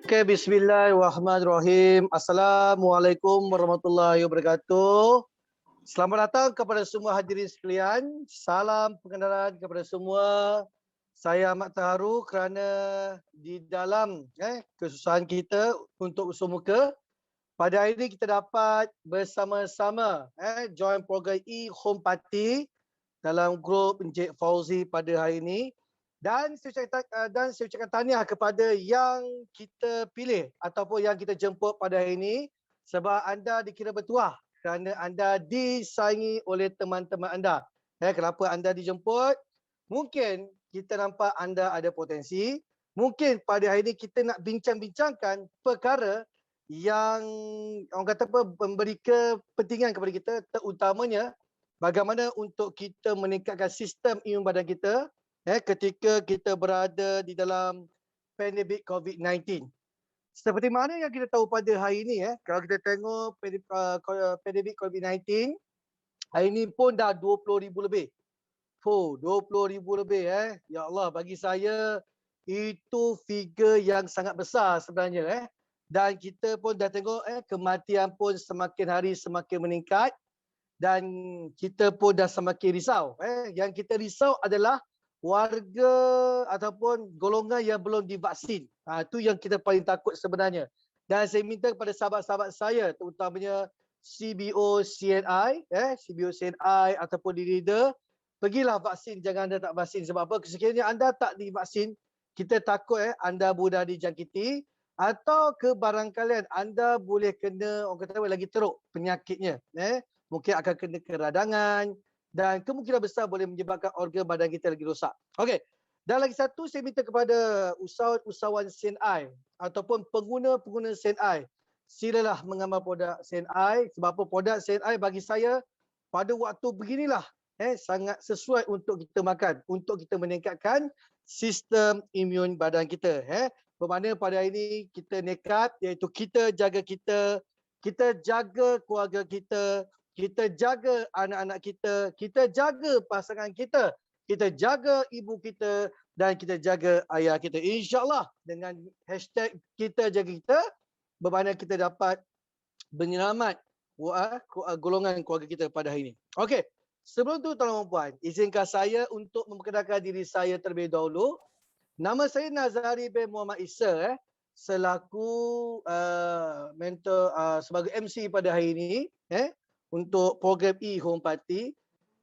Okey, bismillahirrahmanirrahim. Assalamualaikum warahmatullahi wabarakatuh. Selamat datang kepada semua hadirin sekalian. Salam pengenalan kepada semua. Saya amat terharu kerana di dalam kesusahan kita untuk usaha muka, pada hari ini kita dapat bersama-sama join program e-home party dalam grup Encik Fauzi pada hari ini. Dan saya ucapkan tahniah kepada yang kita pilih ataupun yang kita jemput pada hari ini, sebab anda dikira bertuah kerana anda disaingi oleh teman-teman anda. Kenapa anda dijemput? Mungkin kita nampak anda ada potensi. Mungkin pada hari ini kita nak bincang-bincangkan perkara yang orang kata apa, memberi kepentingan kepada kita, terutamanya bagaimana untuk kita meningkatkan sistem imun badan kita ketika kita berada di dalam pandemik COVID-19. Seperti mana yang kita tahu pada hari ini, kalau kita tengok pandemik COVID-19, hari ini pun dah 20,000 lebih. 20,000 lebih. Ya Allah, bagi saya itu figure yang sangat besar sebenarnya. Dan kita pun dah tengok kematian pun semakin hari semakin meningkat. Dan kita pun dah semakin risau. Yang kita risau adalah warga ataupun golongan yang belum divaksin. Itu yang kita paling takut sebenarnya. Dan saya minta kepada sahabat-sahabat saya, terutamanya CBO CNI, CBO CNI ataupun leader, pergilah vaksin, jangan anda tak vaksin. Sebab apa? Sekiranya anda tak divaksin, kita takut anda mudah dijangkiti, atau kebarangkalian anda boleh kena, orang kata lagi teruk penyakitnya. Mungkin akan kena keradangan, dan kemungkinan besar boleh menyebabkan organ badan kita lagi rosak. Okey. Dan lagi satu, saya minta kepada usahawan CNI ataupun pengguna-pengguna CNI, silalah mengamal produk CNI. Sebab apa? Produk CNI bagi saya pada waktu beginilah sangat sesuai untuk kita makan, untuk kita meningkatkan sistem imun badan kita. Bermakna pada hari ini kita nekat, iaitu kita jaga keluarga kita jaga anak-anak kita jaga pasangan kita jaga ibu kita, dan kita jaga ayah kita. InsyaAllah dengan hashtag kita jaga kita, bermakna kita dapat menyelamat golongan keluarga kita pada hari ini. Okey, sebelum tu tuan-tuan dan puan, izinkan saya untuk memperkenalkan diri saya terlebih dahulu. Nama saya Nazari bin Muhammad Isa, selaku mentor sebagai MC pada hari ini untuk program e-home party.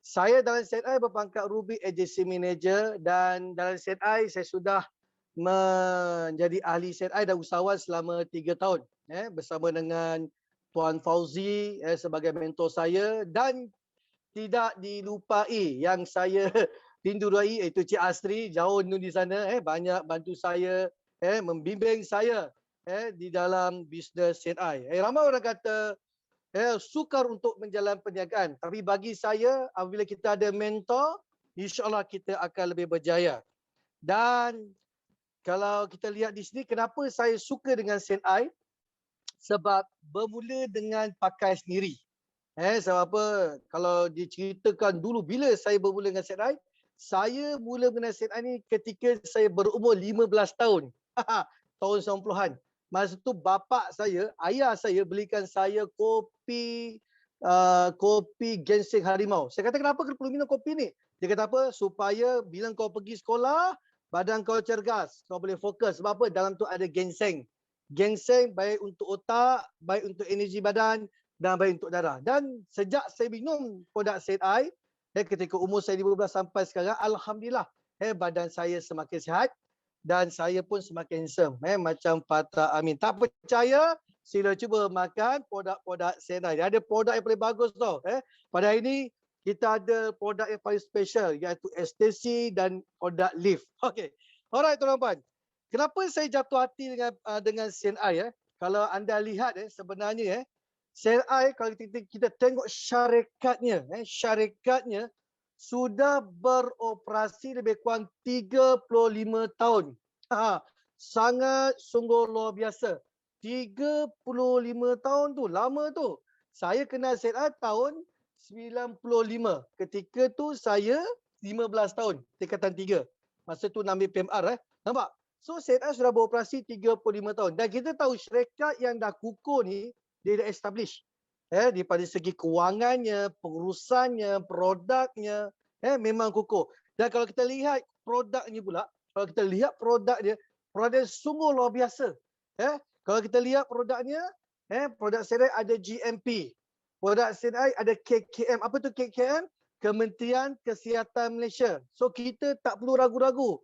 Saya dalam CNI berpangkat Ruby Agency Manager, dan dalam CNI saya sudah menjadi ahli CNI dan usahawan selama 3 tahun bersama dengan Tuan Fauzi sebagai mentor saya, dan tidak dilupai yang saya rindu-rindu iaitu Cik Asri, jauh di sana, banyak bantu saya, membimbing saya di dalam bisnes CNI. Ramai orang kata sukar untuk menjalankan perniagaan, tapi bagi saya apabila kita ada mentor, insya-Allah kita akan lebih berjaya. Dan kalau kita lihat di sini, kenapa saya suka dengan CNI? Sebab bermula dengan pakai sendiri. Sebab apa? Kalau diceritakan dulu bila saya bermula dengan CNI, saya mula mengenal CNI ni ketika saya berumur 15 tahun. Tahun 90-an. Masa tu bapa saya, ayah saya belikan saya kopi ginseng harimau. Saya kata, kenapa kau perlu minum kopi ni? Dia kata apa? Supaya bila kau pergi sekolah, badan kau cergas, kau boleh fokus. Sebab apa? Dalam tu ada ginseng. Ginseng baik untuk otak, baik untuk energi badan, dan baik untuk darah. Dan sejak saya minum produk CNI, ketika umur saya 15 sampai sekarang, alhamdulillah badan saya semakin sihat dan saya pun semakin handsome. Macam Patah Amin. Tak percaya, sila cuba makan produk-produk CNI. Dia ada produk yang paling bagus tau. Pada hari ini kita ada produk yang paling special, iaitu Ecstasy dan produk Lift. Okey. Alright tuan-tuan. Kenapa saya jatuh hati dengan CNI? Kalau anda lihat sebenarnya CNI, kalau kita tengok syarikatnya, syarikatnya sudah beroperasi lebih kurang 35 tahun. Sangat sungguh luar biasa. 35 tahun tu, lama tu. Saya kenal CNI tahun 95. Ketika tu saya 15 tahun, tingkatan 3. Masa tu nak ambil PMR. Nampak? So CNI sudah beroperasi 35 tahun dan kita tahu syarikat yang dah kukuh ni dia dah establish. Daripada segi kewangannya, pengurusannya, produknya, memang kukuh. Dan kalau kita lihat produknya pula, kalau kita lihat produk sungguh luar biasa. Kalau kita lihat produknya, produk CNI ada GMP. Produk CNI ada KKM. Apa tu KKM? Kementerian Kesihatan Malaysia. So kita tak perlu ragu-ragu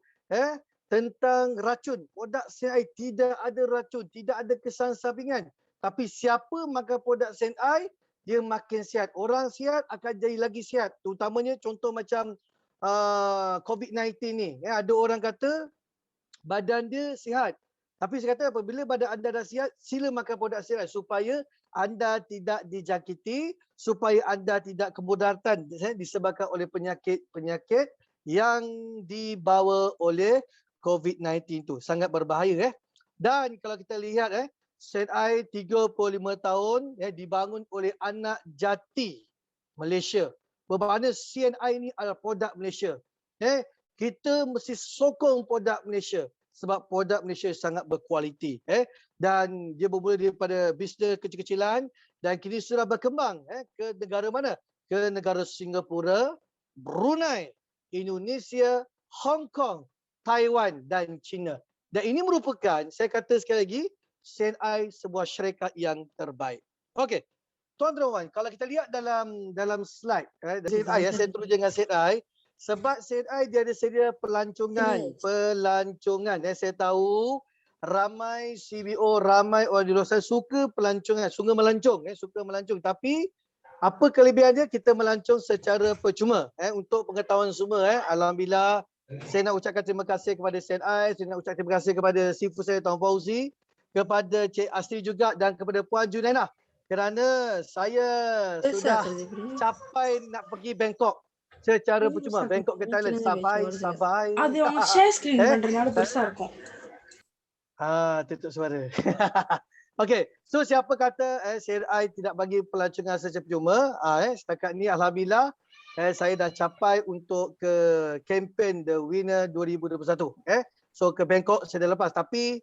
tentang racun. Produk CNI tidak ada racun, tidak ada kesan sampingan. Tapi siapa makan produk CNI, dia makin sihat. Orang sihat akan jadi lagi sihat. Terutamanya contoh macam COVID-19 ni. Ada orang kata badan dia sihat. Tapi saya kata apabila badan anda dah sihat, sila makan produk CNI supaya anda tidak dijangkiti, supaya anda tidak kemudaratan disebabkan oleh penyakit-penyakit yang dibawa oleh COVID-19 tu. Sangat berbahaya. Dan kalau kita lihat CNI 35 tahun dibangun oleh anak jati Malaysia. Bermakna CNI ini adalah produk Malaysia. Kita mesti sokong produk Malaysia sebab produk Malaysia sangat berkualiti. Dan dia bermula daripada bisnes kecil-kecilan dan kini sudah berkembang ke negara mana? Ke negara Singapura, Brunei, Indonesia, Hong Kong, Taiwan dan China. Dan ini merupakan, saya kata sekali lagi, CNI sebuah syarikat yang terbaik. Okey. Tuan-tuan, kalau kita lihat dalam slide CNI, saya terus dengan CNI sebab CNI dia ada sedia pelancongan. Saya tahu ramai CBO, ramai orang di luar sana suka pelancongan, suka melancong. Tapi apa kelebihan dia? Kita melancong secara percuma untuk pengetahuan semua. Alhamdulillah, saya nak ucapkan terima kasih kepada CNI, saya nak ucapkan terima kasih kepada Sifu saya Tuan Fauzi, kepada Cik Asri juga dan kepada Puan Junaina kerana saya sudah capai nak pergi Bangkok secara percuma. Bangkok ke Thailand. Sabai. அது அவங்க share screen பண்றதுனால பெருசா இருக்கும். Tutup suara. Okey, so siapa kata CNI tidak bagi pelancongan secara percuma? Setakat ni alhamdulillah saya dah capai untuk ke kempen The Winner 2021. So ke Bangkok saya dah lepas, tapi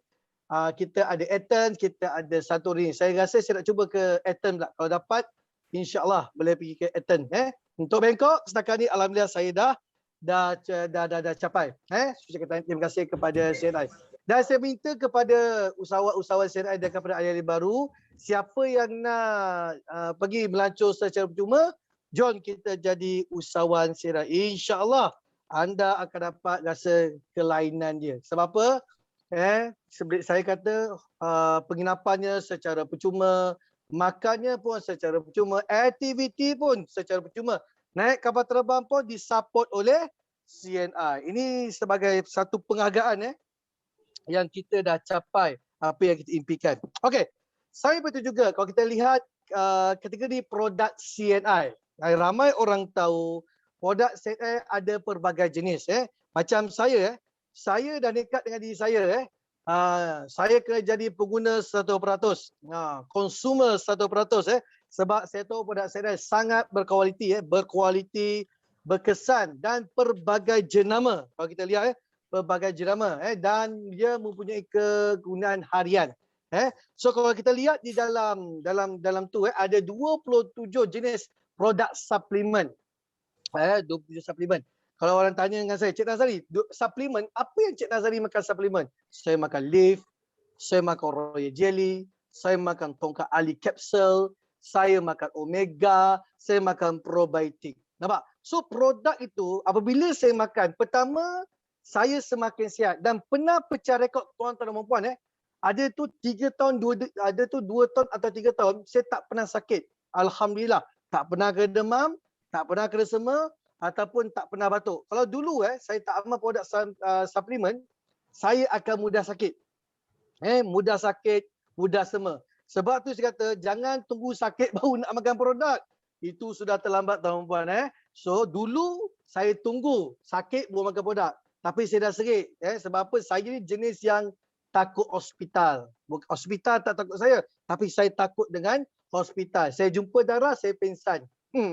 kita ada Athens, kita ada Santorini. Saya rasa saya nak cuba ke Athens pula. Kalau dapat, insya-Allah boleh pergi ke Athens. Untuk Bangkok setakat ni alhamdulillah saya dah capai. Saya kata terima kasih kepada CNI. Dan saya minta kepada usahawan-usahawan CNI dan kepada ahli-ahli baru, siapa yang nak pergi melancong secara percuma, jom kita jadi usahawan CNI. InsyaAllah anda akan dapat rasa kelainan dia. Sebab apa? Seperti saya kata, penginapannya secara percuma, makannya pun secara percuma, aktiviti pun secara percuma. Naik kapal terbang pun disupport oleh CNI. Ini sebagai satu penghargaan yang kita dah capai apa yang kita impikan. Okey, saya betul juga kalau kita lihat kategori produk CNI. Ramai orang tahu produk CNI ada pelbagai jenis. Macam saya dah nekat dengan diri saya. Saya kena jadi pengguna 100%. Consumer 100%. Sebab saya tahu produk CNI sangat berkualiti, berkesan dan pelbagai jenama. Kalau kita lihat pelbagai jenama dan dia mempunyai kegunaan harian. So kalau kita lihat di dalam tu ada 27 jenis produk suplemen. 27 suplemen. Kalau orang tanya dengan saya, Cik Nazari, suplemen, apa yang Cik Nazari makan suplemen? Saya makan leaf, saya makan royal jelly, saya makan tongkat ali capsule, saya makan omega, saya makan probiotik. Nampak? So produk itu apabila saya makan, pertama saya semakin sihat dan pernah pecah rekod tuan-tuan dan puan ada tu 3 tahun, ada tu 2 tahun atau 3 tahun saya tak pernah sakit. Alhamdulillah, tak pernah kena demam, tak pernah kena sema ataupun tak pernah batuk. Kalau dulu saya tak amal produk suplemen, saya akan mudah sakit. Mudah sakit, mudah sema. Sebab tu saya kata jangan tunggu sakit baru nak makan produk. Itu sudah terlambat tuan-puan. So dulu saya tunggu sakit baru makan produk. Tapi saya dah serik. Sebab apa? Saya ni jenis yang takut hospital. Hospital tak takut saya. Tapi saya takut dengan hospital. Saya jumpa darah, saya pingsan.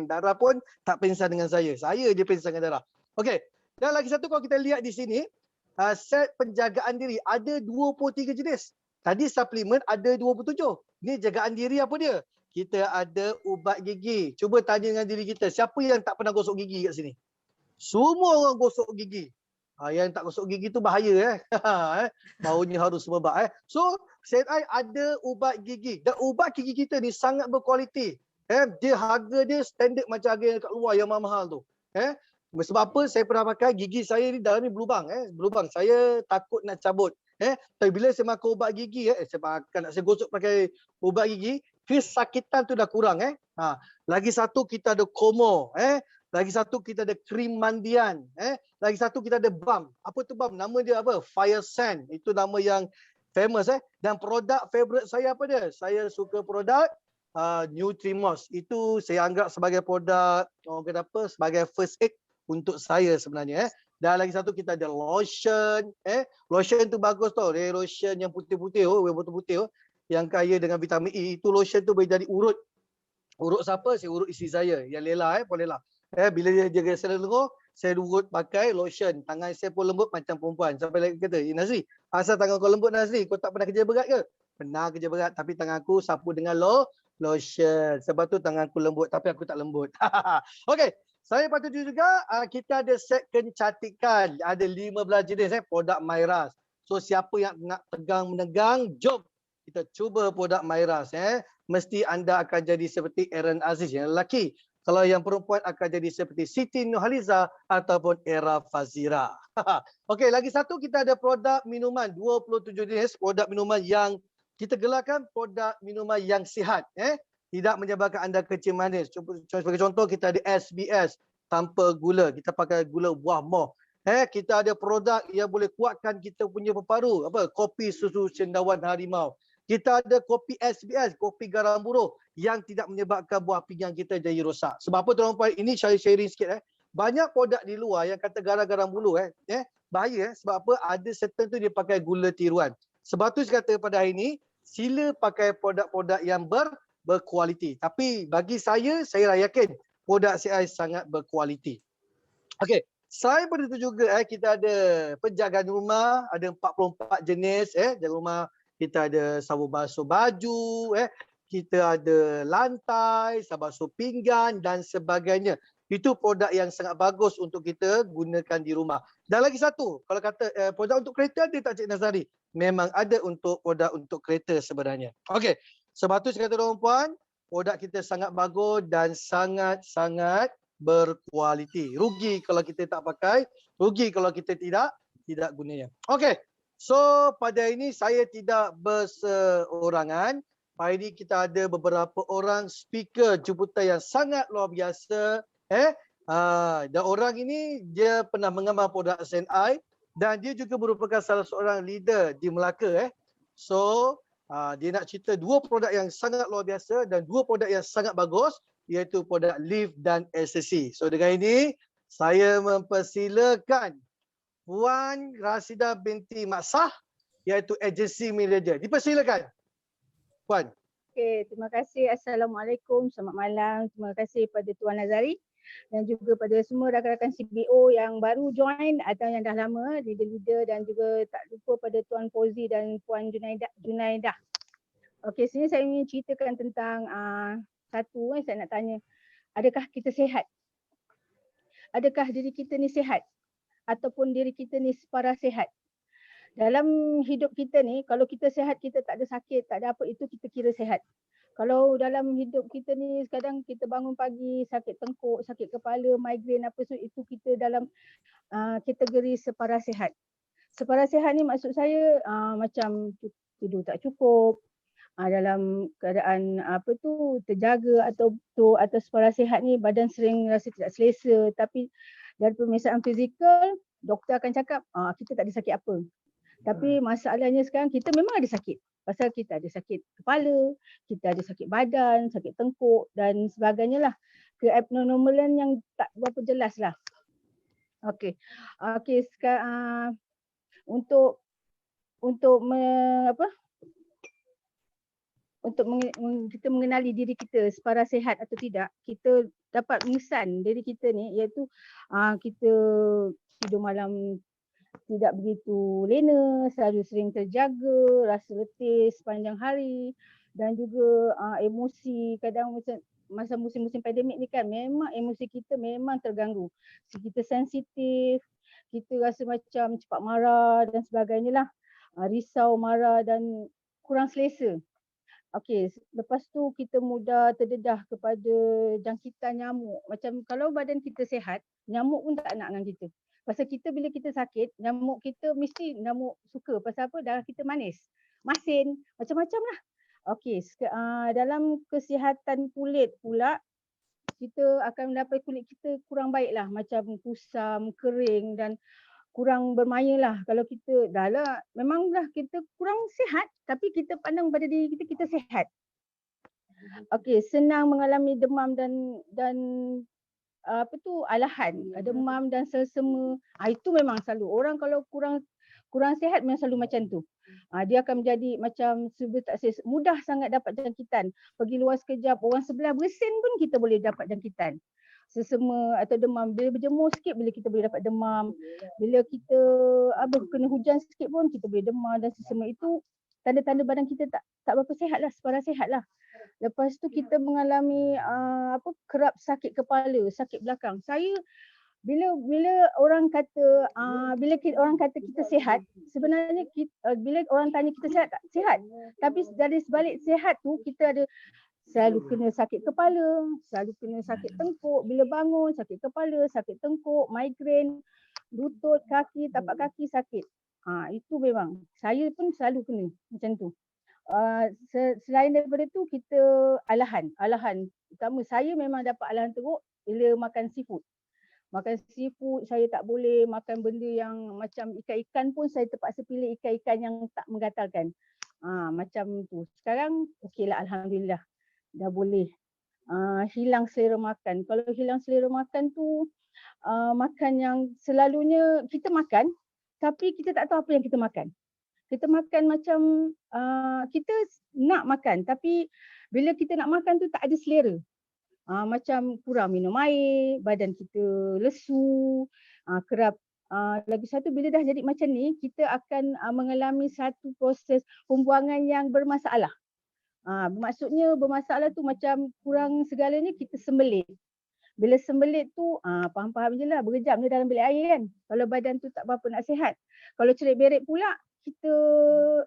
Darah pun tak pingsan dengan saya. Saya je pingsan dengan darah. Okey. Dan lagi satu kalau kita lihat di sini. set penjagaan diri ada 23 jenis. Tadi suplemen ada 27. Ni jagaan diri apa dia? Kita ada ubat gigi. Cuba tanya dengan diri kita, siapa yang tak pernah gosok gigi kat sini? Semua orang gosok gigi. Yang tak gosok gigi tu bahaya Baunya harus merebak So, ZI ada ubat gigi. Dan ubat gigi kita ni sangat berkualiti. Dia harga dia standard macam harga yang kat luar yang mahal tu. Sebab apa? Saya pernah pakai gigi saya ni dalam ni berlubang. Berlubang. Saya takut nak cabut. Tapi bila saya makan ubat gigi, saya makan, saya gosok pakai ubat gigi, kesakitan tu dah kurang. Lagi satu kita ada Komo. Lagi satu kita ada krim mandian. Lagi satu kita ada balm. Apa tu balm? Nama dia apa? Fire Sand. Itu nama yang famous. Dan produk favorite saya apa dia? Saya suka produk Nutrimos. Itu saya anggap sebagai produk, orang kata apa? Sebagai first aid untuk saya sebenarnya. Dan lagi satu kita ada lotion. Lotion tu bagus tau. Dia lotion yang putih-putih. Putih-putih. Yang kaya dengan vitamin E. Itu lotion tu boleh jadi urut. Urut siapa? Saya urut isteri saya. Yang Lela. Puan Lela. Bila dia jaga selera, saya urut pakai lotion. Tangan saya pun lembut macam perempuan. Sampai lagi kata, Nazri, asal tangan kau lembut Nazri, kau tak pernah kerja berat ke? Pernah kerja berat. Tapi tangan aku sapu dengan lotion. Sebab tu tangan aku lembut. Tapi aku tak lembut. Okey. Saya patut juga, kita ada set kecantikan. Ada 15 jenis produk Myras. So, siapa yang nak tegang-menegang, jom kita cuba produk Myras. Mesti anda akan jadi seperti Aaron Aziz yang lelaki. Kalau yang perempuan akan jadi seperti Siti Nurhaliza ataupun Era Fazira. Okey, lagi satu kita ada produk minuman. 27 jenis produk minuman yang kita gelarkan produk minuman yang sihat. Tidak menyebabkan anda kecil manis. Sebagai contoh, kita ada SBS tanpa gula. Kita pakai gula buah moh. Kita ada produk yang boleh kuatkan kita punya paru-paru. Kopi susu cendawan harimau. Kita ada kopi SBS, kopi garam buruh yang tidak menyebabkan buah pinggang kita jadi rosak. Sebab apa tuan-tuan, ini saya sharing sikit. Banyak produk di luar yang kata garam-garam buruh. Bahaya. Sebab apa? Ada certain tu dia pakai gula tiruan. Sebab tu saya kata pada hari ini, sila pakai produk-produk yang berkualiti. Tapi bagi saya yakin produk CI sangat berkualiti. Okey. Selain pada itu juga kita ada penjagaan rumah, ada 44 jenis di rumah. Kita ada sabun basuh baju, kita ada lantai, sabun basuh pinggan dan sebagainya. Itu produk yang sangat bagus untuk kita gunakan di rumah. Dan lagi satu, kalau kata produk untuk kereta ada tak Cik Nazari? Memang ada untuk produk untuk kereta sebenarnya. Okey. Sebab tu saya kata tuan-puan, produk kita sangat bagus dan sangat-sangat berkualiti. Rugi kalau kita tak pakai, rugi kalau kita tidak gunanya. Okey. So, pada ini saya tidak berseorangan. Hari ini kita ada beberapa orang speaker jemputan yang sangat luar biasa. Dan orang ini dia pernah mengamal produk SNI dan dia juga merupakan salah seorang leader di Melaka. So, dia nak cerita dua produk yang sangat luar biasa dan dua produk yang sangat bagus, iaitu produk Lift dan SSC. So, dengan ini saya mempersilakan Puan Rasida binti Maksah, iaitu agensi manager. Dipersilakan. Puan. Okey, terima kasih. Assalamualaikum. Selamat malam. Terima kasih pada Tuan Nazari dan juga pada semua rakan-rakan CBO yang baru join atau yang dah lama, leader-leader, dan juga tak lupa pada Tuan Fauzi dan Puan Junaidah. Okey, sini saya ingin ceritakan tentang satu saya nak tanya. Adakah kita sihat? Adakah diri kita ni sihat? Ataupun diri kita ni separa sihat? Dalam hidup kita ni, kalau kita sihat, kita tak ada sakit, tak ada apa, itu kita kira sihat. Kalau dalam hidup kita ni, kadang kita bangun pagi, sakit tengkuk, sakit kepala, migrain apa, so itu kita dalam kategori separa sihat. Separa sihat ni maksud saya macam tidur tak cukup, dalam keadaan terjaga atau separa sihat ni badan sering rasa tidak selesa, tapi dari pemeriksaan fizikal doktor akan cakap kita tak ada sakit apa. Tapi masalahnya sekarang kita memang ada sakit. Pasal kita ada sakit kepala, kita ada sakit badan, sakit tengkuk dan sebagainya lah. Keabnormalan yang tak berapa jelas lah. Okey. Sekarang untuk kita mengenali diri kita separa sihat atau tidak, kita dapat mengesan diri kita ni, iaitu kita tidur malam tidak begitu lena, selalu sering terjaga, rasa letih sepanjang hari dan juga emosi kadang macam masa musim-musim pandemik ni kan memang emosi kita memang terganggu. Kita sensitif, kita rasa macam cepat marah dan sebagainya lah. Risau, marah dan kurang selesa. Okey, lepas tu kita mudah terdedah kepada jangkitan nyamuk. Macam kalau badan kita sihat, nyamuk pun tak nak dengan kita. Pasal kita bila kita sakit, nyamuk kita mesti nyamuk suka. Pasal apa? Darah kita manis. Masin, macam-macam lah. Okey, dalam kesihatan kulit pula, kita akan mendapat kulit kita kurang baik lah. Macam kusam, kering dan kurang bermaya lah kalau kita dah lah memanglah kita kurang sihat tapi kita pandang pada diri kita kita sihat. Okey, senang mengalami demam dan apa tu alahan, demam dan selsema. Itu memang selalu orang kalau kurang sihat memang selalu macam tu. Dia akan menjadi macam serba tak selesa, mudah sangat dapat jangkitan. Pergi luar sekejap orang sebelah bersin pun kita boleh dapat jangkitan. Sesema atau demam, bila berjemur sikit bila kita boleh dapat demam. Bila kita kena hujan sikit pun kita boleh demam dan sesema. Itu tanda-tanda badan kita tak berapa sihat lah, separah sihat lah. Lepas tu kita mengalami kerap sakit kepala, sakit belakang. Saya bila orang kata orang kata kita sihat, sebenarnya bila orang tanya kita sihat tak sihat. Tapi dari sebalik sihat tu kita ada selalu kena sakit kepala, selalu kena sakit tengkuk, bila bangun sakit kepala, sakit tengkuk, migrain, lutut, kaki, tapak kaki sakit. Itu memang saya pun selalu kena macam tu. Selain daripada tu kita alahan. Pertama saya memang dapat alahan teruk bila makan seafood. Makan seafood saya tak boleh, makan benda yang macam ikan-ikan pun saya terpaksa pilih ikan-ikan yang tak menggatalkan. Macam tu. Sekarang okeylah alhamdulillah. Dah boleh hilang selera makan. Kalau hilang selera makan tu makan yang selalunya kita makan tapi kita tak tahu apa yang kita makan. Kita makan macam kita nak makan tapi bila kita nak makan tu tak ada selera. Macam kurang minum air, badan kita lesu, kerap lagi satu bila dah jadi macam ni kita akan mengalami satu proses pembuangan yang bermasalah. Maksudnya bermasalah tu macam kurang segalanya kita sembelit. Bila sembelit tu faham-faham je lah berjam dia dalam bilik air kan. Kalau badan tu tak berapa nak sihat. Kalau cerit beret pula kita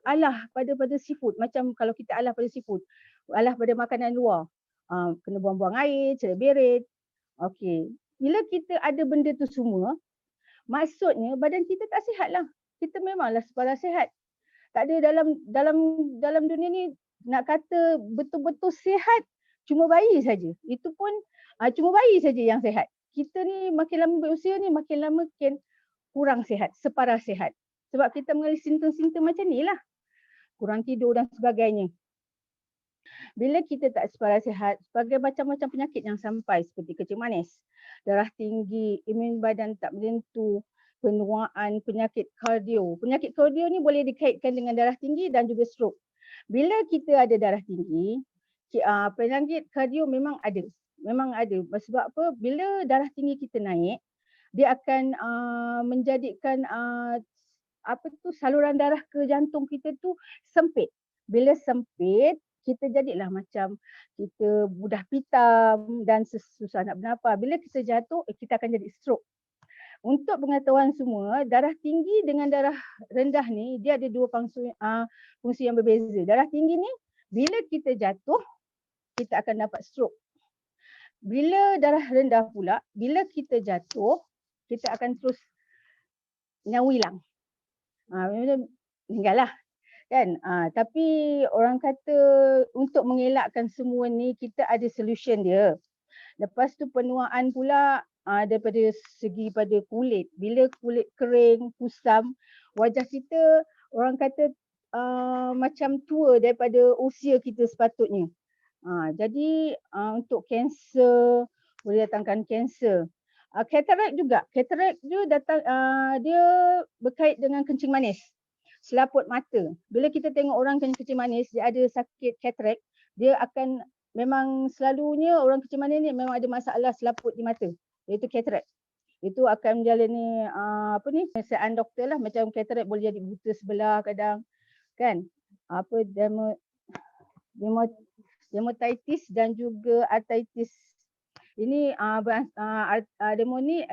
alah pada seafood. Macam kalau kita alah pada seafood, alah pada makanan luar. Kena buang-buang air, cerit beret. Okey. Bila kita ada benda tu semua, maksudnya badan kita tak sihat lah. Kita memanglah separah sihat. Tak ada dalam dunia ni nak kata betul-betul sihat cuma bayi saja. Itu pun cuma bayi saja yang sihat. Kita ni makin lama berusia ni makin lama makin kurang sihat, separah sihat. Sebab kita mengalami simptom-simptom macam ni lah. Kurang tidur dan sebagainya. Bila kita tak separah sihat, sebagai macam-macam penyakit yang sampai seperti kencing manis, darah tinggi, imun badan tak menentu, penuaan, penyakit kardio. Penyakit kardio ni boleh dikaitkan dengan darah tinggi dan juga stroke. Bila kita ada darah tinggi, penyakit kardio memang ada. Memang ada. Sebab apa? Bila darah tinggi kita naik, dia akan menjadikan saluran darah ke jantung kita tu sempit. Bila sempit, kita jadilah macam kita mudah pitam dan susah nak bernafas. Bila kita jatuh, kita akan jadi stroke. Untuk pengetahuan semua, darah tinggi dengan darah rendah ni dia ada dua fungsi yang berbeza. Darah tinggi ni bila kita jatuh, kita akan dapat stroke. Bila darah rendah pula, bila kita jatuh, kita akan terus nyawa hilang. Meninggal lah. Kan? Tapi orang kata untuk mengelakkan semua ni kita ada solution dia. Lepas tu penuaan pula daripada segi pada kulit. Bila kulit kering, kusam, wajah kita orang kata macam tua daripada usia kita sepatutnya. Jadi untuk kanser, boleh datangkan kanser. Katarak juga. Katarak dia dia berkait dengan kencing manis. Selaput mata. Bila kita tengok orang kencing manis, dia ada sakit katarak, dia akan memang selalunya orang kencing manis ni memang ada masalah selaput di mata, iaitu katarak. itu akan menjalani pemeriksaan doktor lah, macam katarak boleh jadi buta sebelah kadang kan, dermatitis dan juga arthritis. Ini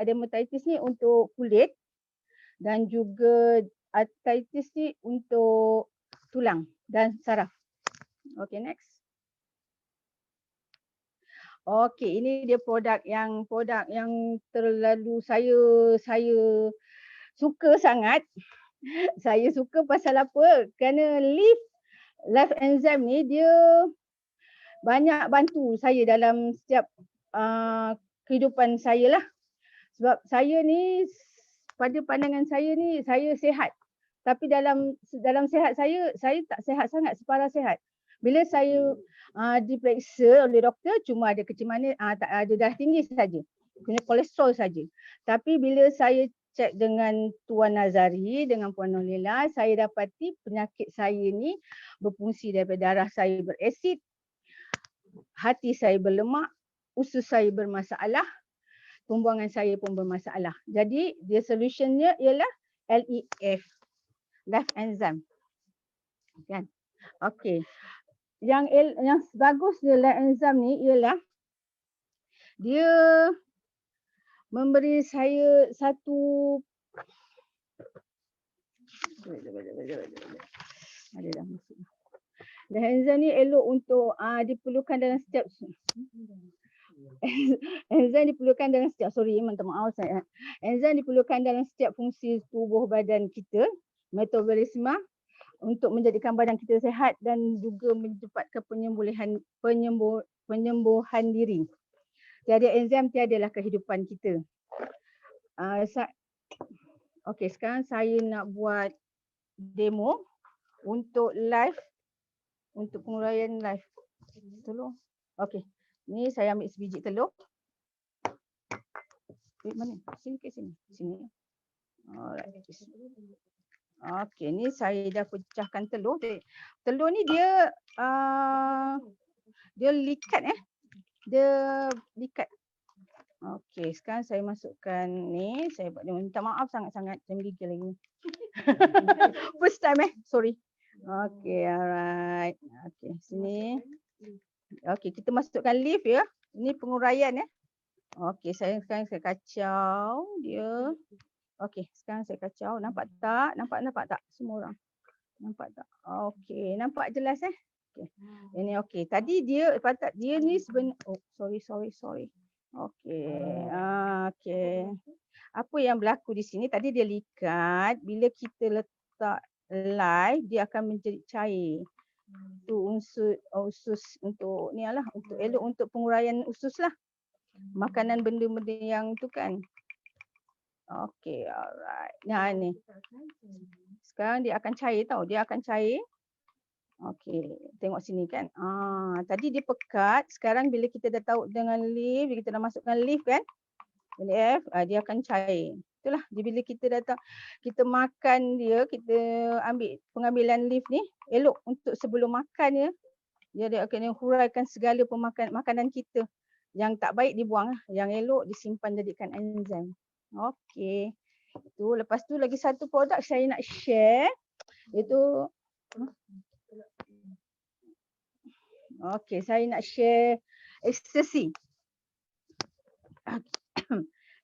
dermatitis ni untuk kulit dan juga arthritis ni untuk tulang dan saraf. Okay, next. Okey, ini dia produk yang terlalu saya suka sangat. Saya suka pasal apa? Kerana Life Enzyme ni dia banyak bantu saya dalam setiap kehidupan saya lah. Sebab saya ni, pada pandangan saya ni, saya sihat. Tapi dalam sihat saya tak sihat sangat, separa sihat. Bila saya diperiksa oleh doktor, cuma ada kecil manis, tak ada darah tinggi saja. Kena kolesterol saja. Tapi bila saya cek dengan Tuan Nazari, dengan Puan Nolila, saya dapati penyakit saya ni berfungsi daripada darah saya berasid, hati saya berlemak, usus saya bermasalah, pembuangan saya pun bermasalah. Jadi dia solutionnya ialah LEF, Life Enzyme. Kan? Okey. Yang bagus dia Life Enzyme ni ialah dia memberi saya satu ada dah masuk. Life Enzyme ni elok untuk diperlukan dalam setiap enzim diperlukan dalam setiap enzim diperlukan dalam setiap fungsi tubuh badan kita, metabolisme, untuk menjadikan badan kita sihat dan juga mencepatkan penyembuhan diri. Tiada enzim tiadalah kehidupan kita. Okey, sekarang saya nak buat demo untuk live, untuk penguraian live. Tolong. Okey. Ni saya ambil sebiji telur. Mana? Sini ke sini. Sini. Alright. Okey, ni saya dah pecahkan telur. Telur ni dia likat Dia likat. Okey, sekarang saya masukkan ni, saya buat demo. Minta maaf sangat-sangat jam 3 lagi. First time sorry. Okey, alright. Okey, sini. Okey, kita masukkan leaf ya. Ini penguraian Okey, sekarang saya kacau dia. Okey, sekarang saya kacau. Nampak tak? Nampak tak semua orang? Nampak tak? Okey, nampak jelas Okey. Ini okey. Tadi dia ni sebenarnya sorry. Okey. Okey. Apa yang berlaku di sini? Tadi dia likat, bila kita letak live dia akan menjadi cair. Itu usus untuk ni lah, untuk elok untuk penguraian usus lah. Makanan benda-benda yang tu kan. Okey, alright. Nah ni. Sekarang dia akan cair tau, dia akan cair. Okey, tengok sini kan. Tadi dia pekat, sekarang bila kita dah tahu dengan leaf, kita dah masukkan leaf kan. Leaf, dia akan cair. Itulah, bila kita datang, kita makan dia, kita ambil pengambilan leaf ni, elok untuk sebelum makan dia akan huraikan segala makanan kita. Yang tak baik dibuang, yang elok disimpan jadikan enzim. Okey. Itu lepas tu lagi satu produk saya nak share, iaitu okey, saya nak share ekstasi.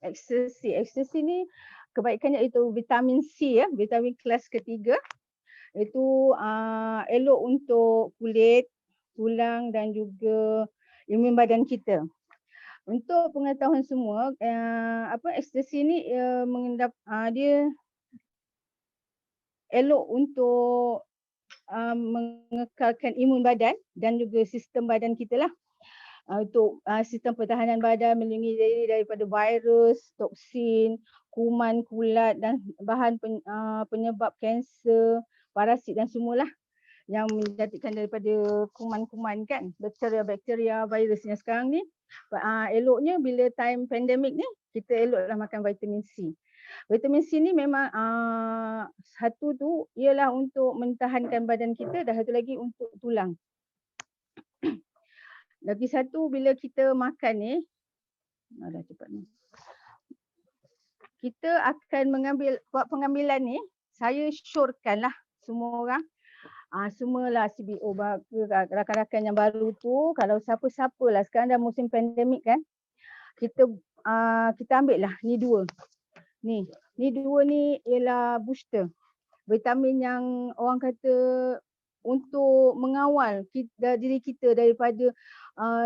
Ekstasi ni kebaikannya itu vitamin C vitamin kelas ketiga. Itu elok untuk kulit, tulang dan juga imun badan kita. Untuk pengetahuan semua, ekstasi ni dia elok untuk mengekalkan imun badan dan juga sistem badan kita lah. Untuk sistem pertahanan badan, melindungi diri daripada virus, toksin, kuman, kulat dan bahan penyebab kanser, parasit dan semualah yang menjadikan daripada kuman-kuman kan, bakteria-bakteria, virusnya sekarang ni. Eloknya bila time pandemik ni, kita eloklah makan vitamin C. Vitamin C ni memang satu tu ialah untuk mentahankan badan kita dan satu lagi untuk tulang. Lagi satu bila kita makan ni, dah cepat ni. kita akan buat pengambilan ni. Saya syorkanlah semua orang, semualah CBO, rakan-rakan yang baru tu, kalau siapa-siapa lah, sekarang dah musim pandemik kan, kita ambil lah ni dua. Ni dua ni ialah booster. Vitamin yang orang kata untuk mengawal diri kita daripada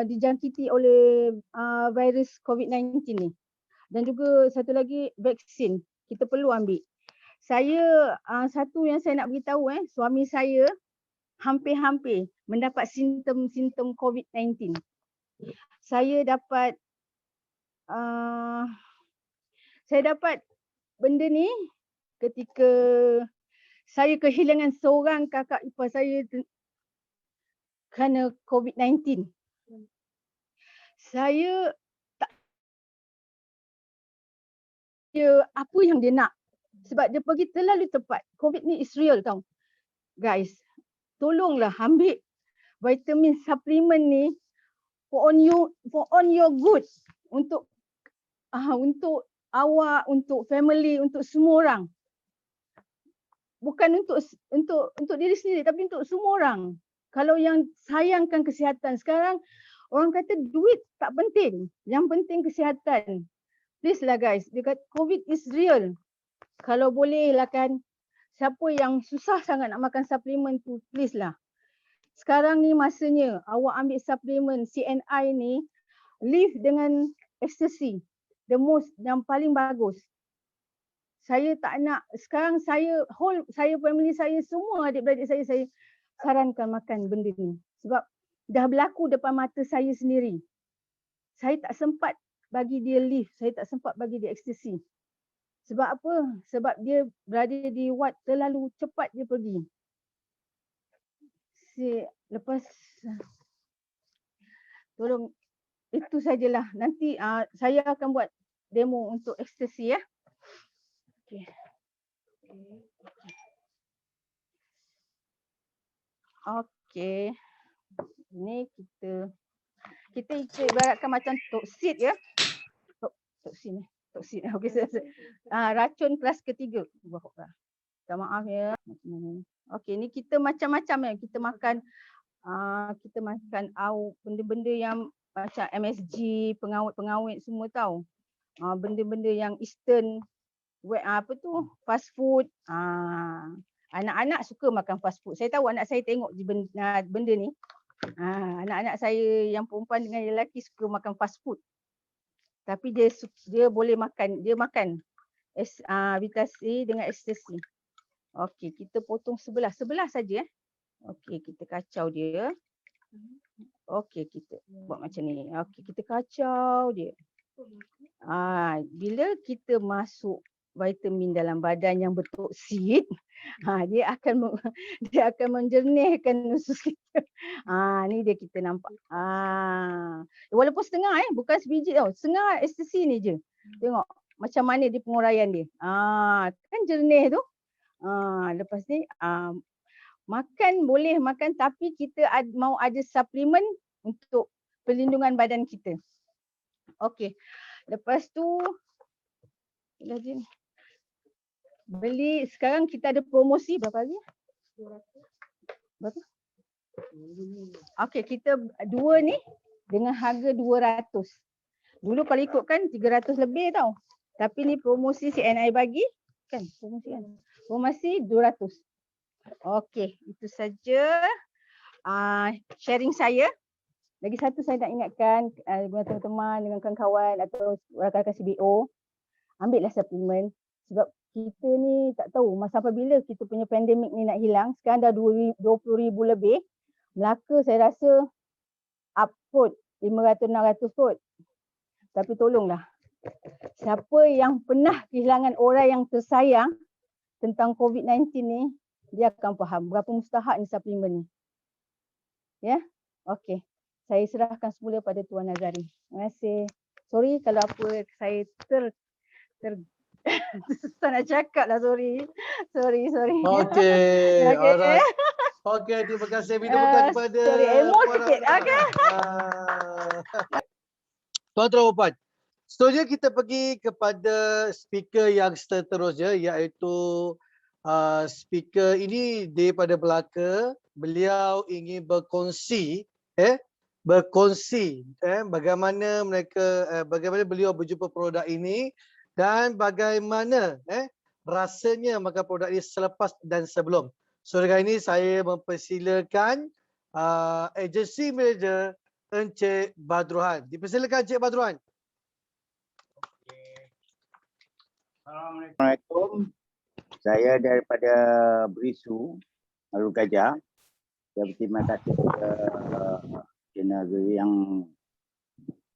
dijangkiti oleh virus COVID-19 ni. Dan juga satu lagi vaksin, kita perlu ambil. Saya satu yang saya nak beritahu, suami saya hampir-hampir mendapat simptom-simptom COVID-19. Saya dapat benda ni ketika saya kehilangan seorang kakak ipar saya kerana COVID-19. Saya tak apa yang dia nak. Sebab dia pergi terlalu tepat. COVID ni is real tau. Guys, tolonglah ambil vitamin supplement ni for on your good. Untuk awak, untuk family, untuk semua orang. Bukan untuk diri sendiri tapi untuk semua orang. Kalau yang sayangkan kesihatan sekarang, orang kata duit tak penting. Yang penting kesihatan. Please lah guys, dekat COVID is real. Kalau boleh lah kan, siapa yang susah sangat nak makan suplemen tu, please lah. Sekarang ni masanya awak ambil suplemen CNI ni, live dengan ecstasy. The most, yang paling bagus. Saya tak nak, sekarang saya family saya, semua adik-beradik saya sarankan makan benda ni. Sebab dah berlaku depan mata saya sendiri. Saya tak sempat bagi dia live, saya tak sempat bagi dia ecstasy. Sebab apa? Sebab dia berada di ward, terlalu cepat dia pergi. Lepas, tolong, itu sajalah. Nanti saya akan buat demo untuk ecstasy ya. Okay. Okay. Ini kita ibaratkan macam toksit ya. Toksin. Okey, racun kelas ketiga. Minta maaf ya. Okey, ni kita macam-macam ya. Kita makan benda-benda yang macam MSG, pengawet-pengawet semua tahu. Benda-benda yang Eastern, fast food. Anak-anak suka makan fast food. Saya tahu anak saya tengok benda ni. Anak-anak saya yang perempuan dengan yang lelaki suka makan fast food. Tapi dia boleh makan, vitamin dengan ecstasy. Okey, kita potong sebelah saja. Okey, kita kacau dia. Okey, kita buat macam ni. Okey, kita kacau dia. Bila kita masuk vitamin dalam badan yang bertoksit, dia akan menjernihkan usus kita. Ni dia kita nampak. Walaupun setengah bukan sebiji tau. Setengah ecstasy ni je. Tengok macam mana dia penguraian dia. Kan jernih tu. Lepas ni boleh makan tapi kita mau ada suplemen untuk perlindungan badan kita. Okey. Lepas tu beli, sekarang kita ada promosi berapa lagi? 200. Berapa? Okey, kita dua ni dengan harga 200. Dulu kalau ikutkan 300 lebih tau. Tapi ni promosi CNI bagi kan, promosi 200. Okey, itu saja sharing saya. Lagi satu saya nak ingatkan dengan teman-teman, dengan kawan-kawan atau rakan-rakan CBO, ambillah suplemen sebab kita ni tak tahu masa apabila kita punya pandemik ni nak hilang. Sekarang dah 20,000 lebih. Melaka saya rasa up kot, 500-600 kot. Tapi tolonglah, siapa yang pernah kehilangan orang yang tersayang tentang COVID-19 ni, dia akan faham berapa mustahak ni suplemen ni. Ya, okey. Saya serahkan semula pada Tuan Nazari. Terima kasih. Sorry kalau apa saya susah nak cakap lah, sorry. Okey, alright. Okey, terima kasih. Minta bukan kepada sorry, emosi sikit. Okey. Tuan-tuan dan puan, Seterusnya kita pergi kepada speaker yang seterusnya, iaitu speaker ini daripada Melaka. Beliau ingin berkongsi bagaimana bagaimana beliau berjumpa produk ini dan bagaimana rasanya makan produk ini selepas dan sebelum. So dengan ini saya mempersilakan agency manager Encik Badruhan. Dipersilakan Encik Badruhan. Assalamualaikum. Saya daripada Berisu, Malu Gajah. Saya berterima kasih kepada Negeri yang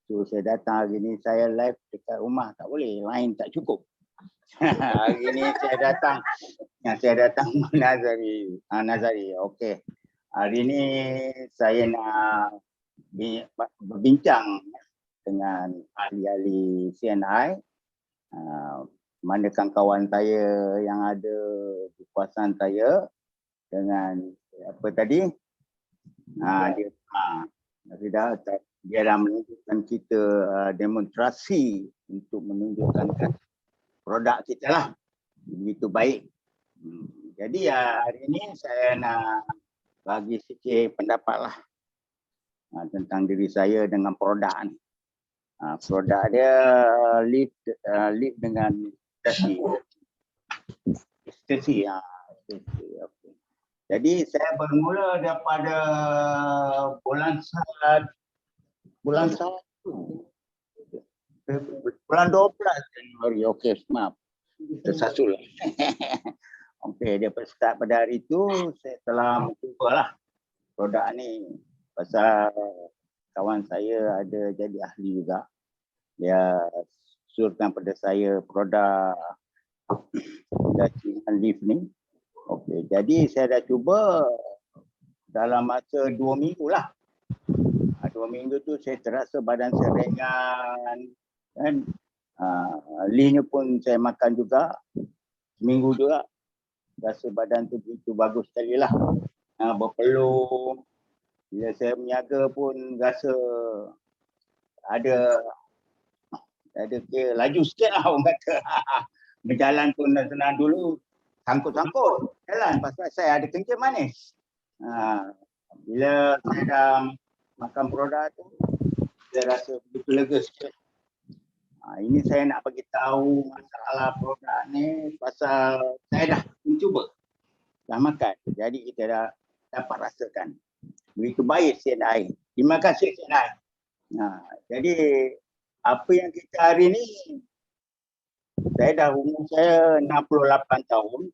suruh saya datang hari ini. Saya live dekat rumah, tak boleh, line tak cukup. Hari ini saya datang Nazari. Okey. Hari ini saya nak berbincang dengan ahli-ahli CNI. Mandakan kawan saya yang ada di kawasan saya dengan apa tadi dia dah menunjukkan kita demonstrasi untuk menunjukkan produk kita lah begitu baik. Jadi hari ini saya nak bagi sikit pendapat lah tentang diri saya dengan produk ni. Produk dia lead dengan ekstasi. Okay. Jadi saya bermula daripada bulan 12 Januari. Okey, maaf. Tersasul. Okey, dia start pada hari itu saya telah mencubalah produk ni pasal kawan saya ada jadi ahli juga. Dia surkan pada saya produk Cina Leaf ni. Okey, jadi saya dah cuba dalam masa 2 minggu lah. 2 minggu tu saya terasa badan saya ringan kan. Leafnya pun saya makan juga. Seminggu juga. Rasa badan tu begitu bagus sekali lah. Berpeluh. Bila saya berniaga pun rasa ada laju sikit lah orang kata. Berjalan pun senang dulu. Sangkut-sangkut jalan pasal saya ada kencing manis. Bila saya dah makan produk tu, saya rasa begitu lega sikit. Ini saya nak bagi tahu masalah produk ni pasal saya dah mencuba. Dah makan. Jadi kita dah dapat rasakan. Begitu baik CNI. Terima kasih CNI. Jadi apa yang kita hari ni, saya dah umur saya 68 tahun.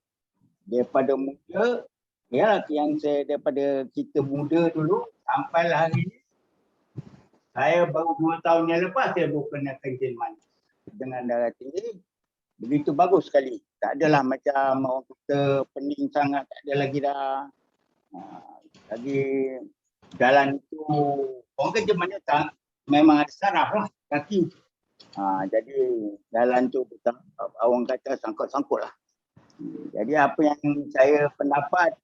Daripada muda, yang saya daripada kita muda dulu sampailah hari ni. Saya baru 2 tahun yang lepas saya baru kena kencing manis dengan darah tinggi. Begitu bagus sekali. Tak adalah macam orang kata pening sangat, tak ada lagi dah. Lagi jalan tu orang kerja mana tak memang ada saraf lah kaki. Jadi jalan tu orang kata sangkut-sangkut lah. Jadi apa yang saya pendapat,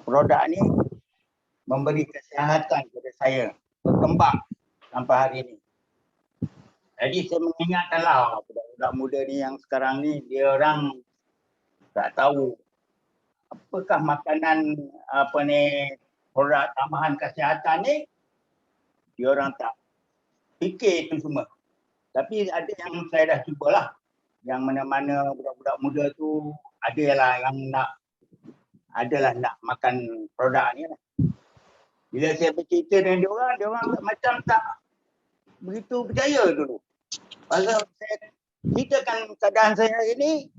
produk ni memberi kesihatan kepada saya berkembang sampai hari ini. Jadi saya mengingatkanlah budak-budak muda ni yang sekarang ni dia orang tak tahu apakah makanan produk tambahan kesihatan ni, dia orang tak fikir itu semua. Tapi ada yang saya dah cubalah. Yang mana-mana budak-budak muda tu adalah yang nak makan produk ni lah. Bila saya bercerita dengan dia orang macam tak begitu percaya dulu. Pasal saya ceritakan keadaan saya hari ni,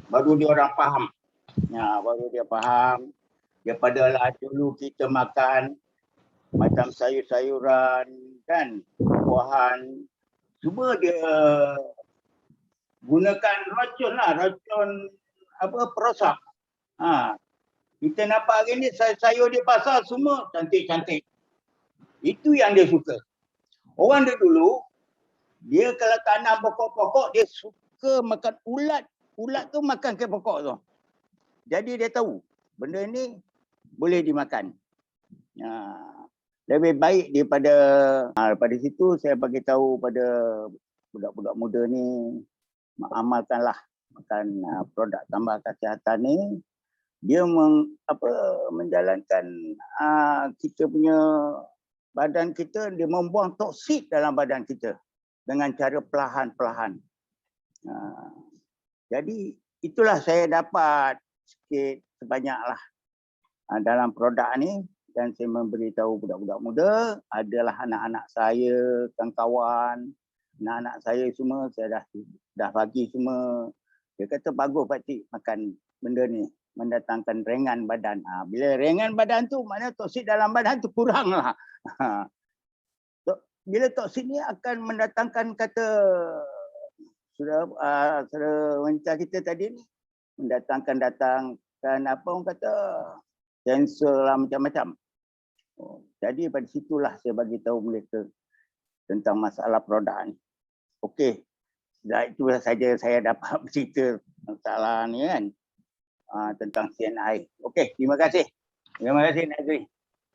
baru dia orang faham. Baru dia faham. Daripada lah dulu kita makan macam sayur-sayuran kan, buahan, cuma dia gunakan racun perosak. Kita nampak hari ni sayur di pasar semua cantik-cantik. Itu yang dia suka. Orang dia dulu, dia kalau tanam pokok-pokok, dia suka makan ulat. Ulat tu makan ke pokok tu. Jadi dia tahu benda ni boleh dimakan. lebih baik daripada daripada situ saya bagi tahu pada budak-budak muda ni amalkanlah makan produk tambah kesihatan ni. Dia menjalankan kita punya badan kita, dia membuang toksik dalam badan kita dengan cara perlahan-perlahan. Jadi itulah saya dapat sikit sebanyaklah dalam produk ni, dan saya memberitahu budak-budak muda, adalah anak-anak saya, kawan-kawan, anak-anak saya semua saya dah bagi semua. Dia kata bagus pakcik makan benda ni, mendatangkan ringan badan. Bila ringan badan tu maknanya toksik dalam badan tu kurang lah. Bila toksik ni akan mendatangkan kata sudah wanita kita tadi ni, datangkan apa orang kata kanser lah macam-macam. Jadi pada situlah saya bagi tahu mereka tentang masalah produk ni. Okey. Dan itu saja saya dapat bercerita masalah ni kan. Tentang CNI. Okey, terima kasih. Terima kasih Nazri.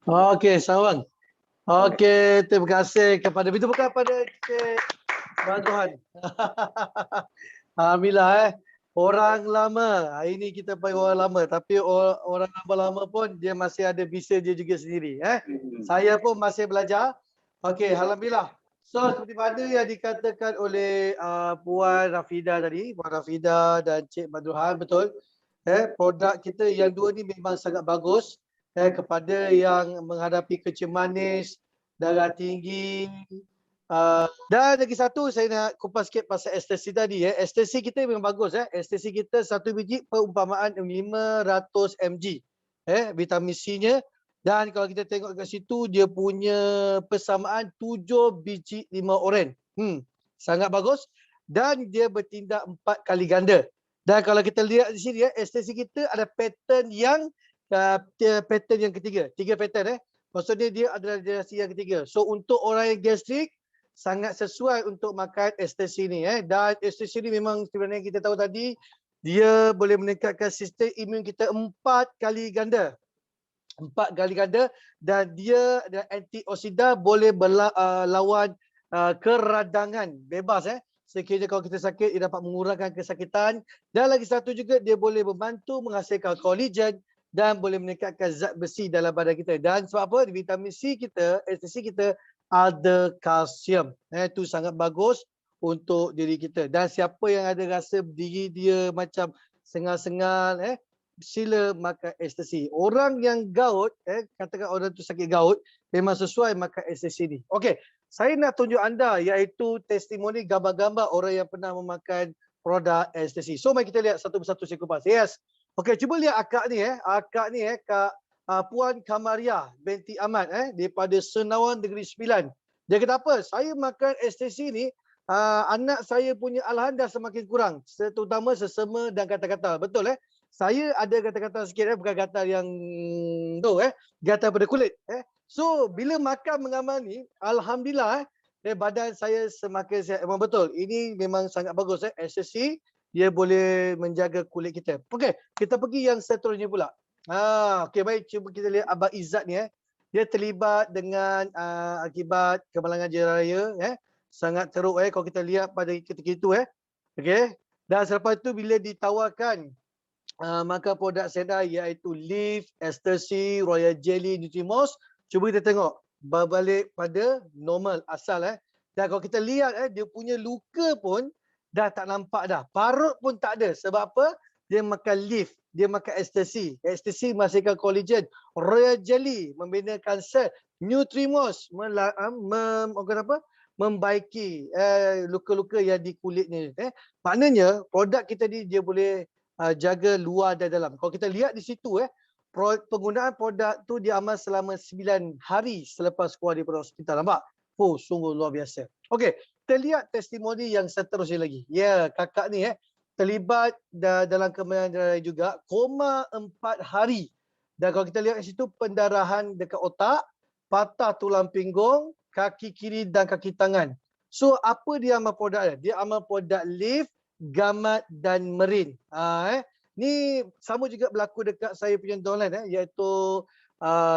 Okey, Sawang. Okey, terima kasih kepada itu bukan pada Cik Baguhan. Alhamdulillah orang lama. Hari ini kita panggil orang lama, tapi orang lama-lama pun dia masih ada bisa dia juga sendiri. Saya pun masih belajar. Okey, alhamdulillah. So seperti mana yang dikatakan oleh Puan Rafidah tadi, Puan Rafidah dan Cik Badruhan, betul. Produk kita yang dua ni memang sangat bagus kepada yang menghadapi kecil manis, darah tinggi. Dan lagi satu saya nak kupas sikit pasal ekstasi tadi. Ekstasi kita memang bagus. Ekstasi kita satu biji perumpamaan 500 mg vitamin C-nya. Dan kalau kita tengok kat situ dia punya persamaan 7 biji 5 oren. Sangat bagus. Dan dia bertindak 4 kali ganda. Dan kalau kita lihat di sini ekstasi kita ada pattern yang ketiga. 3 pattern Maksudnya dia adalah generasi yang ketiga. So untuk orang yang gastrik sangat sesuai untuk makan ekstasi ni. Dan ekstasi ni memang sebenarnya kita tahu tadi dia boleh meningkatkan sistem imun kita 4 kali ganda. 4 kali ganda, dan dia ada antioksidan, boleh lawan keradangan bebas. Sekiranya kalau kita sakit, dia dapat mengurangkan kesakitan. Dan lagi satu juga dia boleh membantu menghasilkan kolagen dan boleh meningkatkan zat besi dalam badan kita. Dan sebab apa? Vitamin C kita, ekstasi kita ada kalsium. Itu sangat bagus untuk diri kita. Dan siapa yang ada rasa diri dia macam sengal-sengal, sila makan ekstasi. Orang yang gout, katakan orang tu sakit gout, memang sesuai makan ekstasi ni. Okey, saya nak tunjuk anda iaitu testimoni gambar-gambar orang yang pernah memakan produk ekstasi. So mari kita lihat satu persatu saya kupas. Yes. Okey, cuba lihat akak ni akak ni Kak Puan Kamaria binti Ahmad daripada Senawan Negeri Sembilan. Dia kata apa? Saya makan ekstasi ni, anak saya punya alahan dah semakin kurang, terutama sesama dan kata-kata. Betul Saya ada kata-kata sikit bukan gatal yang tu gatal pada kulit. So bila makan mengamal ni, alhamdulillah badan saya semakin sihat. Memang betul. Ini memang sangat bagus ekstasi. Dia boleh menjaga kulit kita. Okey, kita pergi yang seterusnya pula. Okey, baik, cuba kita lihat Abang Izzat ni Dia terlibat dengan akibat kemalangan jalan raya sangat teruk kalau kita lihat pada ketika itu Okey. Dan selepas itu bila ditawarkan maka produk CNI iaitu Leaf, Ekstasi, Royal Jelly, Nutrimos, cuba kita tengok berbalik pada normal asal Dan kalau kita lihat dia punya luka pun dah tak nampak dah. Parut pun tak ada. Sebab apa? Dia makan Leaf, dia makan Ekstasi. Ekstasi menghasilkan kolagen. Royal Jelly membina sel. Nutrimos membaiki luka-luka yang di kulitnya. Maknanya produk kita ni dia boleh jaga luar dan dalam. Kalau kita lihat di situ penggunaan produk tu diamal selama 9 hari selepas keluar daripada hospital. Nampak? Sungguh luar biasa. Okey, kita lihat testimoni yang seterusnya lagi. Kakak ni terlibat dalam kemalangan jalan raya juga, koma 4 hari. Dan kalau kita lihat di situ pendarahan dekat otak, patah tulang pinggung, kaki kiri dan kaki tangan. So apa dia amal produk dia? Dia amal produk Leaf, Gamat dan Merin. Ni sama juga berlaku dekat saya punya downline iaitu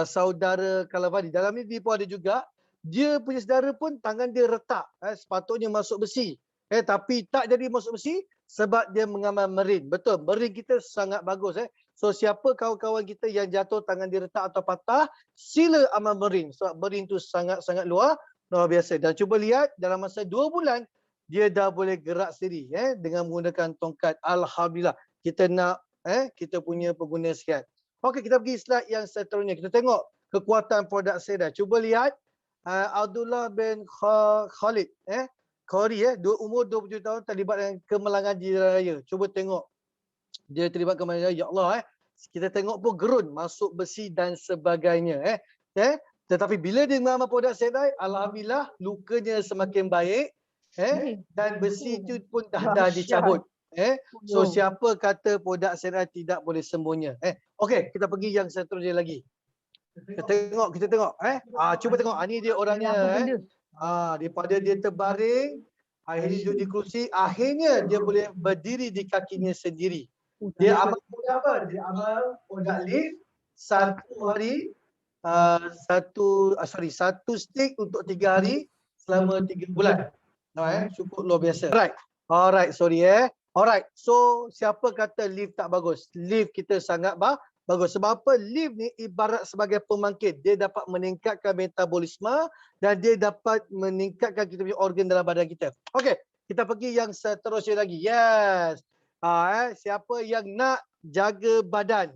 saudara Kalavani. Dalam ni dia pun ada juga. Dia punya saudara pun tangan dia retak. Sepatutnya masuk besi. Tapi tak jadi masuk besi sebab dia mengamal merin. Betul, merin kita sangat bagus. So siapa kawan-kawan kita yang jatuh tangan dia retak atau patah, sila amal merin. Sebab merin tu sangat-sangat luar biasa. Dan cuba lihat dalam masa 2 bulan, dia dah boleh gerak sendiri dengan menggunakan tongkat. Alhamdulillah. Kita nak kita punya pengguna sihat. Okey, kita pergi slide yang seterusnya. Kita tengok kekuatan produk Seda. Cuba lihat Abdullah bin Khalid Khori umur 27 tahun terlibat dengan kemalangan jiran raya. Cuba tengok. Dia terlibat kemalangan raya. Ya Allah kita tengok pun gerun masuk besi dan sebagainya tetapi bila dia mengamal produk Sedai, alhamdulillah lukanya semakin baik dan besi itu pun dah dicabut. So siapa kata produk Sedai tidak boleh sembuhnya? Okey, kita pergi yang seterusnya lagi. Kita tengok cuba tengok ni dia orangnya daripada dia terbaring akhirnya duduk di kerusi, akhirnya dia boleh berdiri di kakinya sendiri. Dia amal produk apa? Dia amal produk lift satu hari satu stick untuk 3 hari selama 3 bulan. Cukup luar biasa. Alright, sorry Alright, so siapa kata lift tak bagus? Lift kita sangat bagus. Sebab apa? Lift ni ibarat sebagai pembangkit. Dia dapat meningkatkan metabolisme dan dia dapat meningkatkan kita punya organ dalam badan kita. Okey, kita pergi yang seterusnya lagi. Yes. Siapa yang nak jaga badan,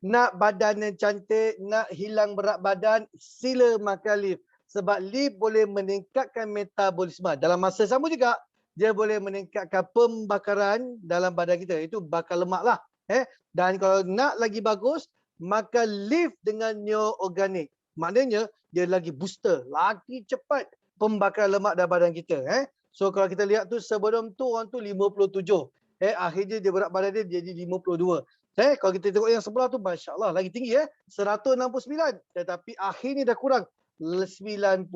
nak badan yang cantik, nak hilang berat badan, sila makan lift. Sebab lift boleh meningkatkan metabolisme. Dalam masa sama juga, dia boleh meningkatkan pembakaran dalam badan kita. Itu bakar lemak lah. Dan kalau nak lagi bagus, makan lift dengan neo organik. Maknanya dia lagi booster, lagi cepat pembakaran lemak dalam badan kita. So kalau kita lihat tu sebelum tu orang tu 57. Akhirnya dia berat badan dia jadi 52. Kalau kita tengok yang sebelah tu, Masya Allah lagi tinggi 169. Tetapi akhirnya dah kurang 98.